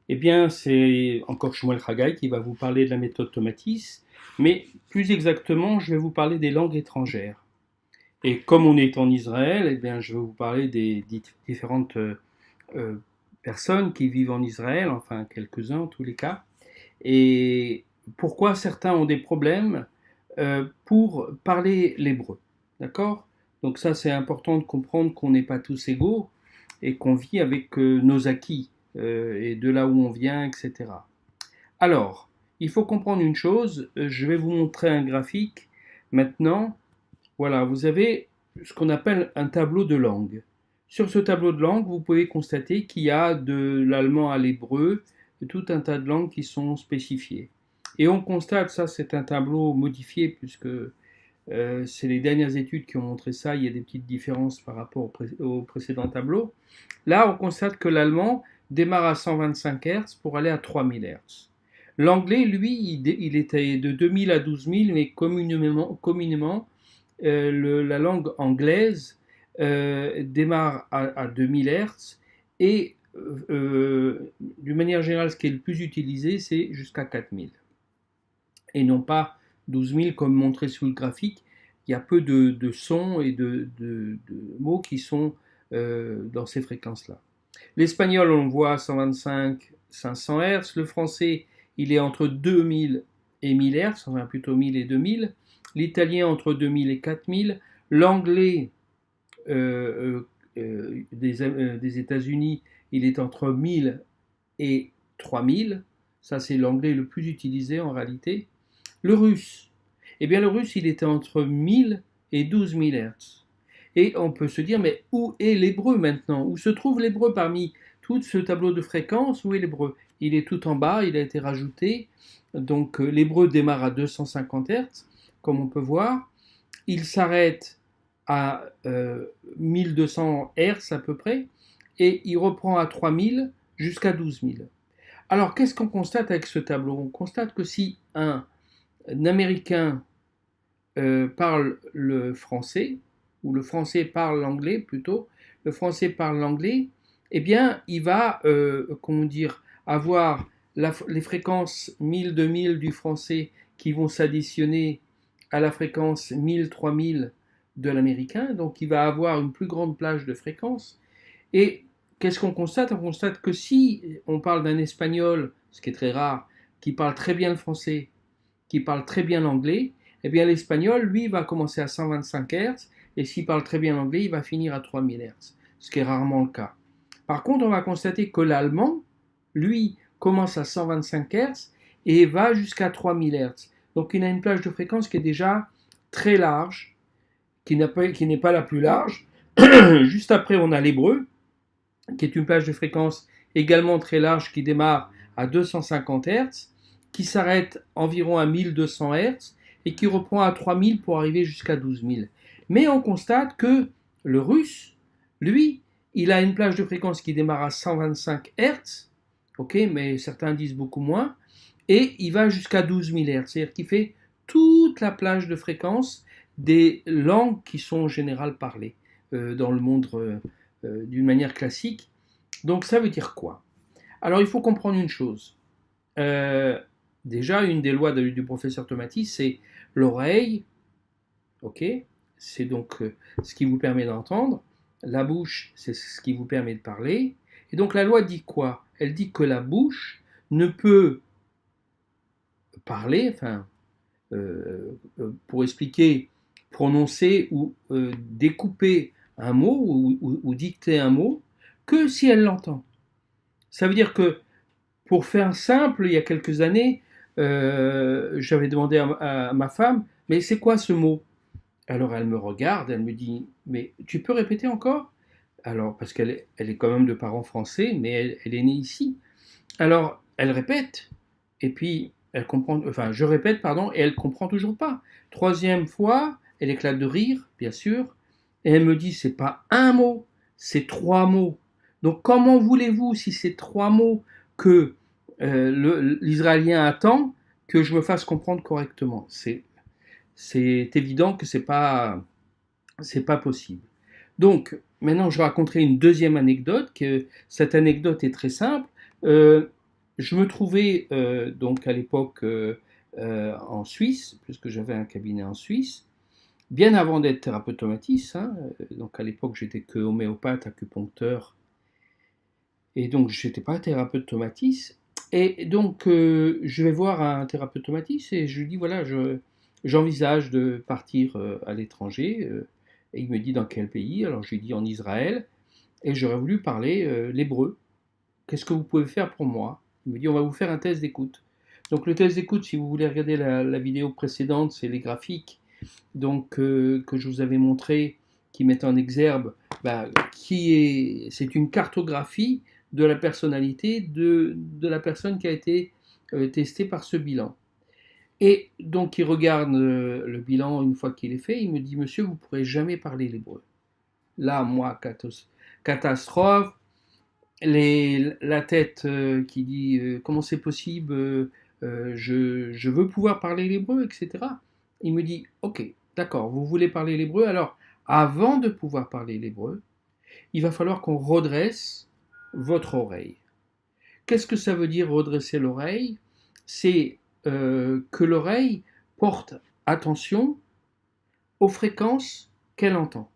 Eh bien, c'est encore Shmuel Haggai qui va vous parler de la méthode Tomatis, mais plus exactement, je vais vous parler des langues étrangères. Et comme on est en Israël, eh bien, je vais vous parler des différentes euh, personnes qui vivent en Israël, enfin quelques-uns en tous les cas, et pourquoi certains ont des problèmes pour parler l'hébreu. D'accord? Donc ça, c'est important de comprendre qu'on n'est pas tous égaux et qu'on vit avec nos acquis et de là où on vient, etc. Alors, il faut comprendre une chose, je vais vous montrer un graphique maintenant. Voilà, vous avez ce qu'on appelle un tableau de langue. Sur ce tableau de langue, vous pouvez constater qu'il y a de l'allemand à l'hébreu, tout un tas de langues qui sont spécifiées. Et on constate, ça c'est un tableau modifié puisque c'est les dernières études qui ont montré ça, il y a des petites différences par rapport au précédent tableau. Là, on constate que l'allemand démarre à 125 Hz pour aller à 3000 Hz. L'anglais, lui, il était de 2000 à 12000, mais communément la langue anglaise démarre à 2000 Hz et d'une manière générale, ce qui est le plus utilisé, c'est jusqu'à 4000 et non pas 12000 comme montré sous le graphique. Il y a peu de sons et de mots qui sont dans ces fréquences-là. L'espagnol, on le voit à 125, 500 Hz. Le français, il est entre 2000 et 1000 Hz, enfin plutôt 1000 et 2000. L'italien entre 2000 et 4000. L'anglais des États-Unis, il est entre 1000 et 3000. Ça, c'est l'anglais le plus utilisé en réalité. Le russe, eh bien le russe, il était entre 1000 et 12000 Hz. Et on peut se dire, mais où est l'hébreu maintenant? Où se trouve l'hébreu parmi tout ce tableau de fréquences? Où est l'hébreu? Il est tout en bas, il a été rajouté. Donc l'hébreu démarre à 250 Hz, comme on peut voir. Il s'arrête à 1200 Hz à peu près, et il reprend à 3000 jusqu'à 12000. Alors qu'est-ce qu'on constate avec ce tableau? On constate que si un Américain parle le français, ou le français parle l'anglais plutôt, le français parle l'anglais, eh bien, il va, comment dire, avoir les fréquences 1000-2000 du français qui vont s'additionner à la fréquence 1000-3000 de l'américain, donc il va avoir une plus grande plage de fréquences. Et qu'est-ce qu'on constate? On constate que si on parle d'un espagnol, ce qui est très rare, qui parle très bien le français, qui parle très bien l'anglais, eh bien l'espagnol, lui, va commencer à 125 Hz, et s'il parle très bien l'anglais, il va finir à 3000 Hz, ce qui est rarement le cas. Par contre, on va constater que l'allemand, lui, commence à 125 Hz et va jusqu'à 3000 Hz. Donc il a une plage de fréquence qui est déjà très large, qui n'est pas la plus large. Juste après, on a l'hébreu, qui est une plage de fréquence également très large, qui démarre à 250 Hz, qui s'arrête environ à 1200 Hz et qui reprend à 3000 pour arriver jusqu'à 12000. Mais on constate que le russe, lui, il a une plage de fréquence qui démarre à 125 Hz, ok, mais certains disent beaucoup moins, et il va jusqu'à 12000 Hz, c'est-à-dire qu'il fait toute la plage de fréquence des langues qui sont en général parlées dans le monde d'une manière classique. Donc ça veut dire quoi? Alors il faut comprendre une chose. Déjà, une des lois du professeur Tomati, c'est l'oreille, ok? C'est donc ce qui vous permet d'entendre. La bouche, c'est ce qui vous permet de parler. Et donc la loi dit quoi? Elle dit que la bouche ne peut parler, enfin, pour expliquer, prononcer ou découper un mot ou dicter un mot que si elle l'entend. Ça veut dire que, pour faire simple, il y a quelques années, j'avais demandé à ma femme, mais c'est quoi ce mot? Alors elle me regarde, elle me dit, mais tu peux répéter encore? Alors, parce elle est quand même de parents français, mais elle est née ici. Alors, elle répète, et puis elle comprend, enfin, je répète, pardon, et elle comprend toujours pas. Troisième fois, elle éclate de rire, bien sûr, et elle me dit, c'est pas un mot, c'est trois mots. Donc, comment voulez-vous, si c'est trois mots que l'Israélien attend, que je me fasse comprendre correctement? C'est évident que c'est pas possible. Donc, maintenant, je raconterai une deuxième anecdote, que cette anecdote est très simple. je me trouvais donc à l'époque en Suisse, puisque j'avais un cabinet en Suisse, bien avant d'être thérapeute tomatiste, hein, donc à l'époque j'étais que homéopathe, acupuncteur, et donc je n'étais pas thérapeute tomatiste. Et donc je vais voir un thérapeute tomatiste et je lui dis voilà, j'envisage de partir à l'étranger. Et il me dit dans quel pays? Alors je lui dis en Israël, et j'aurais voulu parler l'hébreu. Qu'est-ce que vous pouvez faire pour moi? Il me dit on va vous faire un test d'écoute. Donc le test d'écoute, si vous voulez regarder la vidéo précédente, c'est les graphiques donc que je vous avais montré, qui mettent en exergue, c'est une cartographie de la personnalité de la personne qui a été testée par ce bilan. Et donc il regarde le bilan une fois qu'il est fait, il me dit monsieur, vous ne pourrez jamais parler l'hébreu. Là, moi, catastrophe, la tête qui dit comment c'est possible, je veux pouvoir parler l'hébreu, etc. Il me dit ok, d'accord, vous voulez parler l'hébreu, alors avant de pouvoir parler l'hébreu, il va falloir qu'on redresse votre oreille. Qu'est-ce que ça veut dire redresser l'oreille? C'est que l'oreille porte attention aux fréquences qu'elle entend.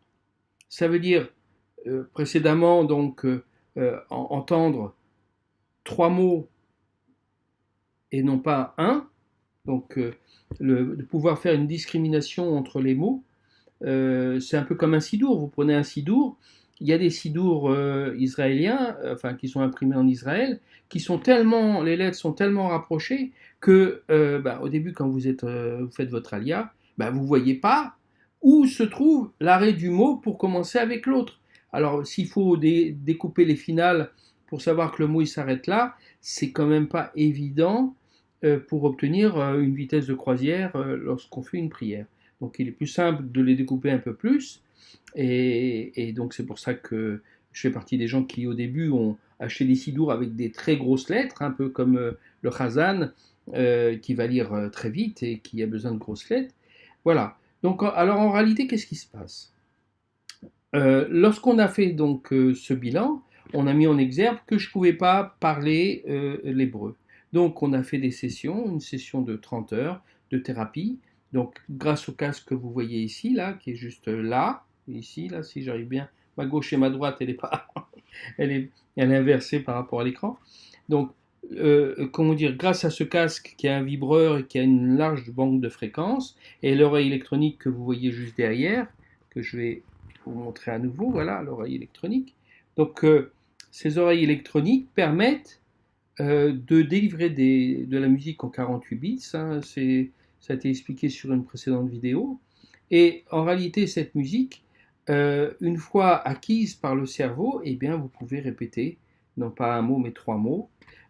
Ça veut dire précédemment donc entendre 3 mots et non pas un, donc de pouvoir faire une discrimination entre les mots, c'est un peu comme un sidour. Vous prenez un sidour, il y a des sidours israéliens, enfin qui sont imprimés en Israël, qui sont tellement, les lettres sont tellement rapprochées que au début quand vous faites votre alia, vous voyez pas où se trouve l'arrêt du mot pour commencer avec l'autre. Alors s'il faut découper les finales pour savoir que le mot il s'arrête là, c'est quand même pas évident pour obtenir une vitesse de croisière lorsqu'on fait une prière. Donc il est plus simple de les découper un peu plus. Et donc c'est pour ça que je fais partie des gens qui au début ont acheté des sidours avec des très grosses lettres, un peu comme le Khazan, qui va lire très vite et qui a besoin de grosses lettres. Voilà. Donc alors en réalité, qu'est-ce qui se passe? Lorsqu'on a fait donc ce bilan, on a mis en exergue que je ne pouvais pas parler l'hébreu. Donc on a fait des sessions, une session de 30 heures de thérapie. Donc grâce au casque que vous voyez ici, là, qui est juste là, ici, là, si j'arrive bien, ma gauche et ma droite, elle est pas, elle est inversée par rapport à l'écran. Donc comment dire, grâce à ce casque qui a un vibreur et qui a une large banque de fréquences, et l'oreille électronique que vous voyez juste derrière, que je vais vous montrer à nouveau, voilà l'oreille électronique. Donc ces oreilles électroniques permettent de délivrer de la musique en 48 bits, hein, ça a été expliqué sur une précédente vidéo, et en réalité cette musique, une fois acquise par le cerveau, eh bien vous pouvez répéter, non pas un mot mais 3 mots,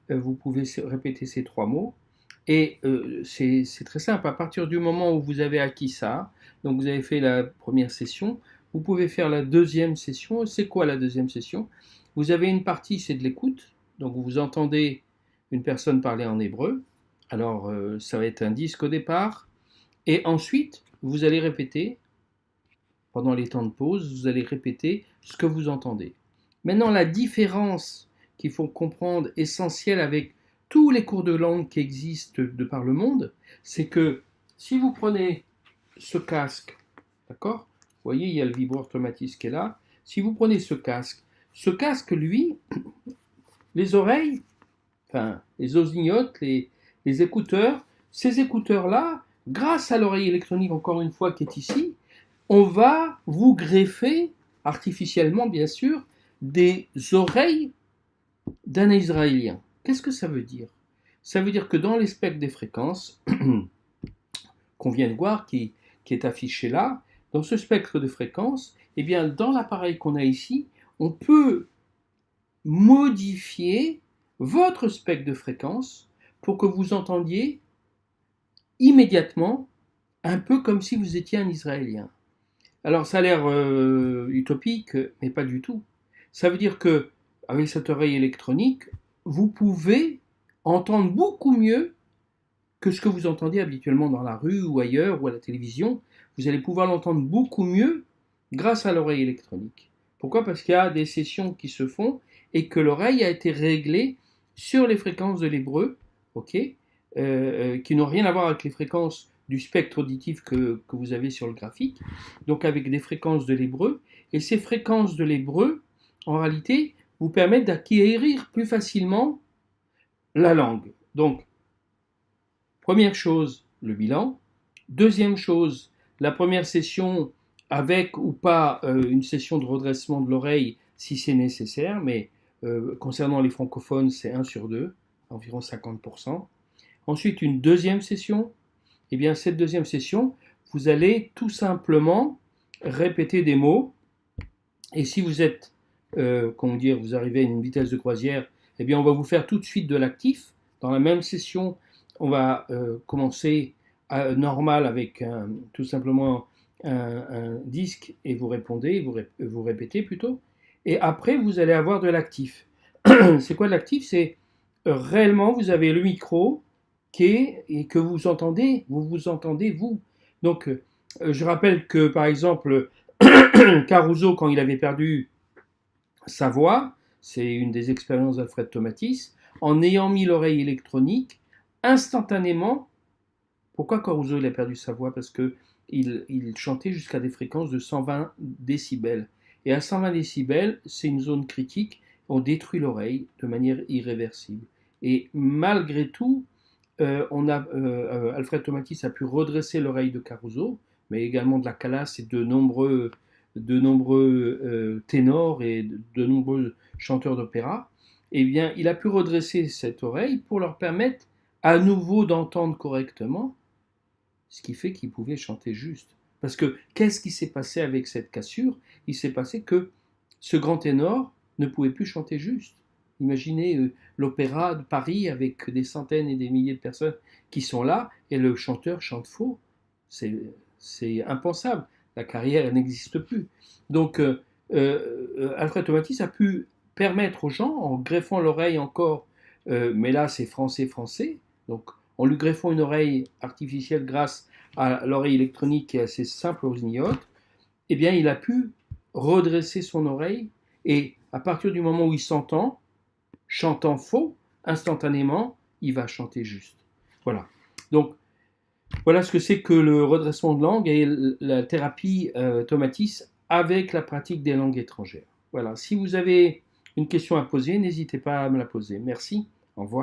vous pouvez répéter ces 3 mots, et c'est très simple, à partir du moment où vous avez acquis ça, donc vous avez fait la première session, vous pouvez faire la deuxième session. C'est quoi la deuxième session? Vous avez une partie, c'est de l'écoute, donc vous entendez une personne parler en hébreu, alors ça va être un disque au départ, et ensuite vous allez répéter, pendant les temps de pause, vous allez répéter ce que vous entendez. Maintenant la différence qu'il faut comprendre essentielle avec tous les cours de langue qui existent de par le monde, c'est que si vous prenez ce casque, d'accord? Vous voyez, il y a le vibreur automatique qui est là. Si vous prenez ce casque, lui, les oreilles, enfin, les osignotes, les écouteurs, ces écouteurs-là, grâce à l'oreille électronique, encore une fois, qui est ici, on va vous greffer, artificiellement bien sûr, des oreilles d'un Israélien. Qu'est-ce que ça veut dire? Ça veut dire que dans les spectres des fréquences qu'on vient de voir, qui est affiché là, dans ce spectre de fréquences, eh bien, dans l'appareil qu'on a ici, on peut modifier votre spectre de fréquence pour que vous entendiez immédiatement un peu comme si vous étiez un Israélien. Alors ça a l'air utopique, mais pas du tout. Ça veut dire que avec cette oreille électronique, vous pouvez entendre beaucoup mieux que ce que vous entendez habituellement dans la rue ou ailleurs ou à la télévision. Vous allez pouvoir l'entendre beaucoup mieux grâce à l'oreille électronique. Pourquoi? Parce qu'il y a des sessions qui se font et que l'oreille a été réglée sur les fréquences de l'hébreu, ok, qui n'ont rien à voir avec les fréquences du spectre auditif que vous avez sur le graphique, donc avec des fréquences de l'hébreu. Et ces fréquences de l'hébreu, en réalité, vous permettent d'acquérir plus facilement la langue. Donc, première chose, le bilan. Deuxième chose, la première session avec ou pas une session de redressement de l'oreille si c'est nécessaire, mais concernant les francophones, c'est 1 sur 2, environ 50%. Ensuite, une deuxième session. Et bien, cette deuxième session, vous allez tout simplement répéter des mots. Et si vous êtes, comment dire, vous arrivez à une vitesse de croisière, eh bien, on va vous faire tout de suite de l'actif. Dans la même session, on va commencer normal avec tout simplement un disque et vous répondez, vous répétez plutôt. Et après, vous allez avoir de l'actif. C'est quoi de l'actif? C'est réellement, vous avez le micro et que vous entendez, vous entendez vous. Donc, je rappelle que par exemple, Caruso, quand il avait perdu sa voix, c'est une des expériences d'Alfred Tomatis, en ayant mis l'oreille électronique, instantanément, pourquoi Caruso il a perdu sa voix? Parce que il chantait jusqu'à des fréquences de 120 décibels. Et à 120 décibels, c'est une zone critique, on détruit l'oreille de manière irréversible. Et malgré tout, Alfred Tomatis a pu redresser l'oreille de Caruso, mais également de la Callas et de nombreux ténors et de nombreux chanteurs d'opéra. Eh bien, il a pu redresser cette oreille pour leur permettre à nouveau d'entendre correctement, ce qui fait qu'il pouvait chanter juste. Parce que qu'est-ce qui s'est passé avec cette cassure? Il s'est passé que ce grand ténor ne pouvait plus chanter juste. Imaginez l'opéra de Paris avec des centaines et des milliers de personnes qui sont là et le chanteur chante faux. C'est impensable. La carrière n'existe plus. Donc Alfred Tomatis a pu permettre aux gens, en greffant l'oreille encore, mais là c'est français, donc en lui greffant une oreille artificielle grâce à l'oreille électronique qui est assez simple aux igniotes, eh bien il a pu redresser son oreille et à partir du moment où il s'entend, chantant faux, instantanément, il va chanter juste. Voilà. Donc, voilà ce que c'est que le redressement de langue et la thérapie Tomatis avec la pratique des langues étrangères. Voilà. Si vous avez une question à poser, n'hésitez pas à me la poser. Merci. Au revoir.